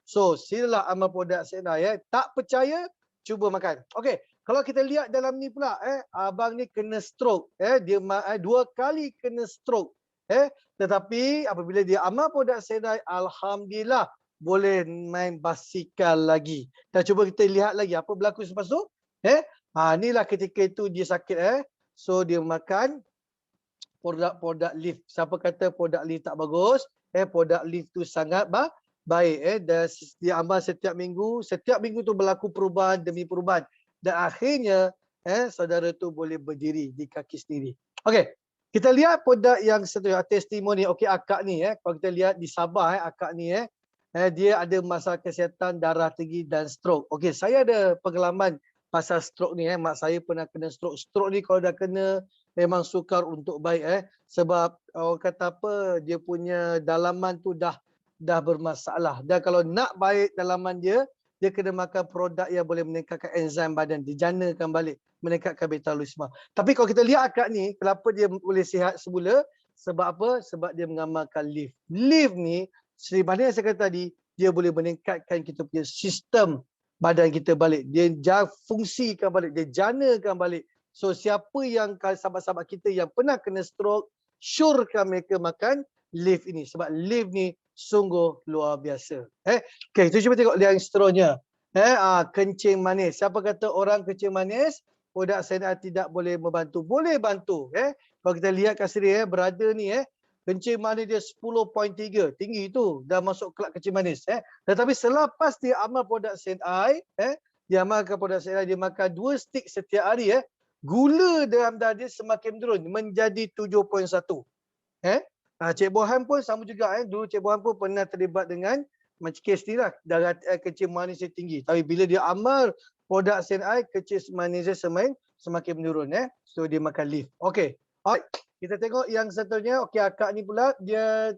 So silalah amal produk Sedai. Tak percaya, cuba makan. Okey. Kalau kita lihat dalam ni pula, abang ni kena stroke. Dia 2 kali kena stroke. Tetapi apabila dia amal produk Sedai, alhamdulillah boleh main basikal lagi. Dan cuba kita lihat lagi apa berlaku selepas tu. Inilah ketika itu dia sakit. So dia makan produk lift. Siapa kata produk lift tak bagus? Produk lift tu sangat baik. Dan dia amal setiap minggu. Setiap minggu tu berlaku perubahan demi perubahan. Dan akhirnya saudara tu boleh berdiri di kaki sendiri. Okey, kita lihat produk yang seterusnya, testimoni. Okey, akak ni kalau kita lihat di Sabah akak ni dia ada masalah kesihatan darah tinggi dan stroke. Okey, saya ada pengalaman pasal stroke ni. Mak saya pernah kena stroke. Stroke ni kalau dah kena memang sukar untuk baik sebab orang kata apa, dia punya dalaman tu dah bermasalah. Dan kalau nak baik dalaman dia kena makan produk yang boleh meningkatkan enzim badan, dijanakan balik, meningkatkan metabolisme. Tapi kalau kita lihat akak ni, kenapa dia boleh sihat semula? Sebab apa? Sebab dia mengamalkan lift. Lift ni, seperti yang saya kata tadi, dia boleh meningkatkan kita punya sistem badan kita balik. Dia fungsikan balik, dia janakan balik. So siapa yang sahabat-sahabat kita yang pernah kena stroke, syorkan mereka makan lift ini. Sebab lift ni sungguh luar biasa. Okay, kita cuba tengok yang seterusnya. Kencing manis. Siapa kata orang kencing manis, produk Sedai tidak boleh membantu? Boleh bantu. Kalau kita lihat kat sini, berada ni, kencing manis dia 10.3. Tinggi tu. Dah masuk kelab kencing manis. Tetapi selepas dia amal produk Sedai, dia amalkan produk Sedai, dia makan 2 stick setiap hari. Gula dalam darah dia semakin turun menjadi 7.1. Cik Bohan pun sama juga. Dulu Cik Bohan pun pernah terlibat dengan macam kes ni lah. Darah kencing manis dia tinggi. Tapi bila dia amal produk Sedai, kencing manis dia semakin menurun. So dia makan lift. Okey. Alright. Kita tengok yang seterusnya. Okey, akak ni pula dia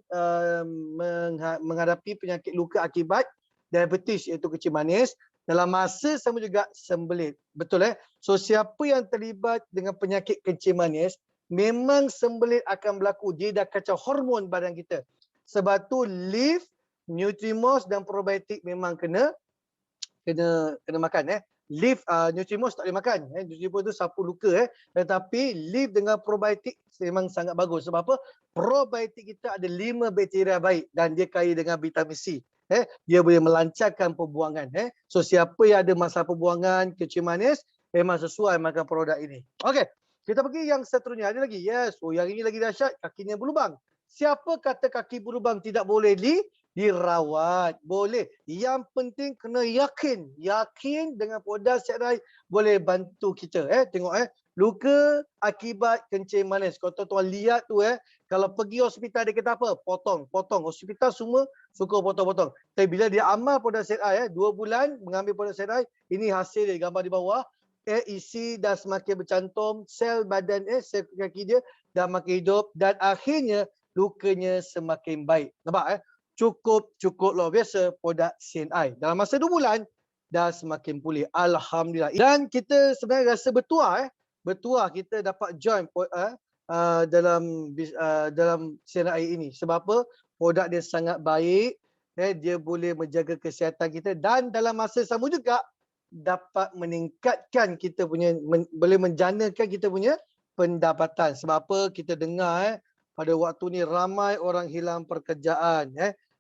menghadapi penyakit luka akibat diabetes, iaitu kencing manis. Dalam masa sama juga sembelit. Betul So siapa yang terlibat dengan penyakit kencing manis, memang sembelit akan berlaku. Dia dah kacau hormon badan kita. Sebab tu lift, Nutrimos dan probiotik memang kena makan. Leaf Nutrimos tak boleh makan. Nutrimos tu sapu luka. Tetapi leaf dengan probiotik memang sangat bagus. Sebab apa? Probiotik kita ada 5 bakteria baik dan dia kaya dengan vitamin C. Dia boleh melancarkan pembuangan. So siapa yang ada masalah pembuangan, kecil manis, memang sesuai makan produk ini. Okey, kita pergi yang seterusnya. Ada lagi? Yes. Oh, yang ini lagi dahsyat. Kakinya berlubang. Siapa kata kaki berlubang tidak boleh dirawat? Boleh. Yang penting kena yakin. Yakin dengan produk Sihat Raya boleh bantu kita. Tengok luka akibat kencing manis. Kalau tuan-tuan lihat tu kalau pergi hospital dia kata apa? Potong. Hospital semua suka potong. Tapi bila dia amal produk Sihat Raya 2 bulan mengambil produk Sihat Raya, ini hasil dia gambar di bawah. Isi dah semakin bercantum, sel badan sel kaki dia dah makin hidup dan akhirnya lukanya semakin baik. Nampak Cukup luar biasa produk CNI. Dalam masa 2 bulan dah semakin pulih. Alhamdulillah. Dan kita sebenarnya rasa bertuah kita dapat join dalam CNI ini. Sebab apa? Produk dia sangat baik. Dia boleh menjaga kesihatan kita dan dalam masa sama juga dapat meningkatkan kita punya boleh menjanakan kita punya pendapatan. Sebab apa? Kita dengar pada waktu ni ramai orang hilang pekerjaan,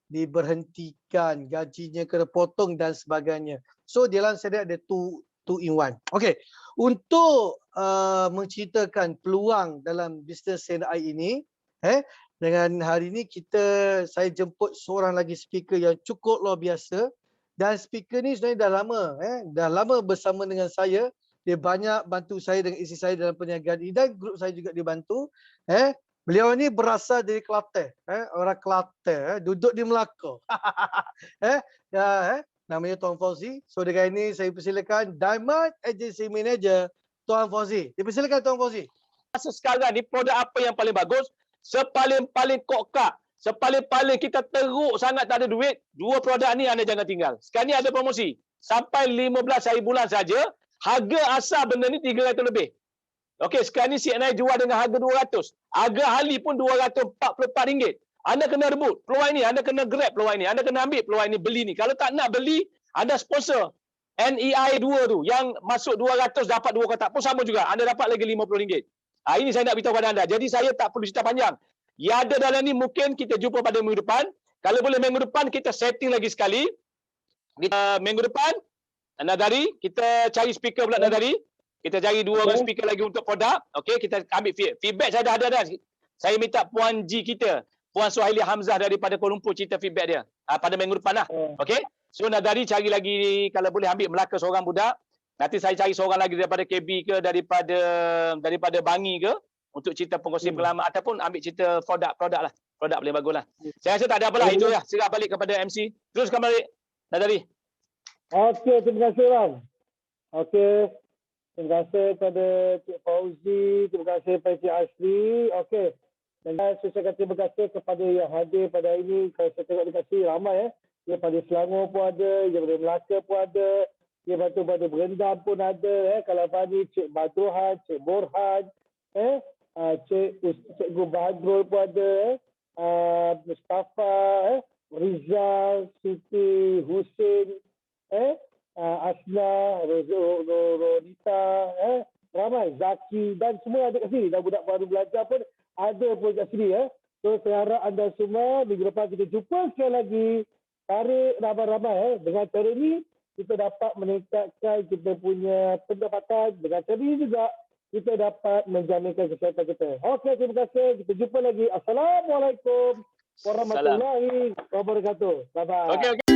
diberhentikan, gajinya kena potong dan sebagainya. So dalam Sihat ada two in one. Okey, untuk menceritakan peluang dalam bisnes Sihat ini, dengan hari ini saya jemput seorang lagi speaker yang cukup luar biasa dan speaker ni sebenarnya dah lama bersama dengan saya. Dia banyak bantu saya dengan isteri saya dalam perniagaan ini dan grup saya juga dibantu. Beliau ni berasal dari Kelantan, orang Kelantan, duduk di Melaka. Namanya Tuan Fauzi. So dengan ini saya persilakan Diamond Agency Manager Tuan Fauzi. Dipersilakan Tuan Fauzi. Masa sekarang ni produk apa yang paling bagus? Sepaling-paling kokak, sepaling-paling kita teruk sangat tak ada duit, 2 produk ni anda jangan tinggal. Sekarang ni ada promosi. Sampai 15 hari bulan saja, harga asal benda ni 300 lebih. Okey, sekarang ni CNI jual dengan harga 200. Harga ahli pun RM244. Anda kena rebut peluang ini, anda kena grab peluang ini, anda kena ambil peluang ini, beli ni. Kalau tak nak beli, anda sponsor NEI 2 tu yang masuk 200 dapat 2 kotak pun sama juga. Anda dapat lagi RM50. Ini saya nak beritahu kepada anda. Jadi saya tak perlu cerita panjang. Yang ada dalam ni mungkin kita jumpa pada minggu depan. Kalau boleh minggu depan kita setting lagi sekali. Minggu depan Nadari, kita cari speaker pula Nadari. Kita cari 2 orang speaker lagi untuk produk. Okey, kita ambil feedback saya dah ada dah. Saya minta Puan G kita, Puan Suhaili Hamzah daripada Kuala Lumpur cerita feedback dia. Pada minggu depan lah. Okey. So Nadari cari lagi kalau boleh ambil Melaka seorang budak. Nanti saya cari seorang lagi daripada KB ke daripada Bangi ke untuk cerita pengkongsi pengalaman ataupun ambil cerita produk lah. Produk boleh bagus lah. Saya rasa tak ada apalah. Itu ya. Serah balik kepada MC. Teruskan balik. Nadari. Okey, terima kasih Bang. Okey. Terima kasih kepada Cik Fauzi, terima kasih kepada Cik Asri. Okey. Dan saya kata terima kasih kepada yang hadir pada hari ini. Kalau saya tengok dekat sini ramai daripada Selangor pun ada, daripada Melaka pun ada, daripada Berendam pun ada. Kalau tadi Cik Badruhan, Cik Borhan, Cikgu Badrul pun ada, Mustafa, Rizal, Siti, Husin, Asna, Rodita, ramai, Zaki dan semua ada kat sini. Dan budak baru belajar pun ada pun kat sini. So saya harap anda semua minggu depan kita jumpa sekali lagi. Tarik ramai-ramai. Dengan cara ni kita dapat meningkatkan kita punya pendapatan. Dengan cara ni juga kita dapat menjaminkan kesihatan kita. Okey, terima kasih. Kita jumpa lagi. Assalamualaikum warahmatullahi wabarakatuh. Bye-bye. Okey.